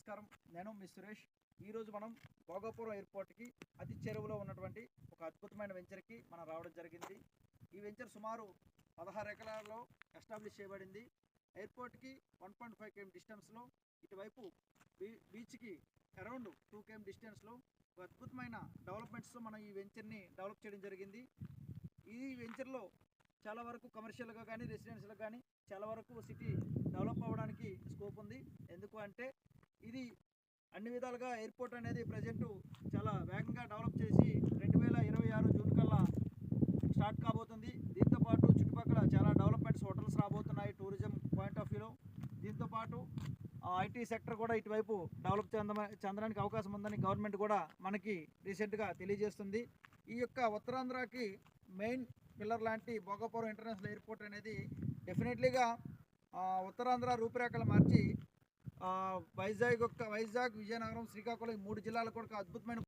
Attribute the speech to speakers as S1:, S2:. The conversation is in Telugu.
S1: నమస్కారం. నేను మీ సురేష్. ఈరోజు మనం భోగాపురం ఎయిర్పోర్ట్కి అతి చెరువులో ఉన్నటువంటి ఒక అద్భుతమైన వెంచర్కి మనం రావడం జరిగింది. ఈ వెంచర్ సుమారు 16 ఎకరాల్లో ఎస్టాబ్లిష్ చేయబడింది. ఎయిర్పోర్ట్కి 1.5 km డిస్టెన్స్లో, ఇటువైపు బీచ్కి అరౌండ్ 2 km డిస్టెన్స్లో ఒక అద్భుతమైన డెవలప్మెంట్స్తో మనం ఈ వెంచర్ని డెవలప్ చేయడం జరిగింది. ఈ వెంచర్లో చాలా వరకు కమర్షియల్గా కానీ రెసిడెన్షియల్గా కానీ చాలా వరకు సిటీ డెవలప్ అవ్వడానికి స్కోప్ ఉంది. ఎందుకు అంటే ఇది అన్ని విధాలుగా ఎయిర్పోర్ట్ అనేది ప్రజెంటు చాలా వేగంగా డెవలప్ చేసి 2026 జూన్ కల్లా స్టార్ట్ కాబోతుంది. దీంతోపాటు చుట్టుపక్కల చాలా డెవలప్మెంట్స్, హోటల్స్ రాబోతున్నాయి టూరిజం పాయింట్ ఆఫ్ వ్యూలో. దీంతోపాటు ఐటీ సెక్టర్ కూడా ఇటువైపు డెవలప్ చెందడానికి అవకాశం ఉందని గవర్నమెంట్ కూడా మనకి రీసెంట్గా తెలియజేస్తుంది. ఈ యొక్క ఉత్తరాంధ్రకి మెయిన్ పిల్లర్ లాంటి భోగాపురం ఇంటర్నేషనల్ ఎయిర్పోర్ట్ అనేది డెఫినెట్లీగా ఉత్తరాంధ్ర రూపురేఖలు మార్చి వైజాగ్, విజయనగరం, శ్రీకాకుళం ఈ 3 జిల్లాలకు కూడా అద్భుతమైన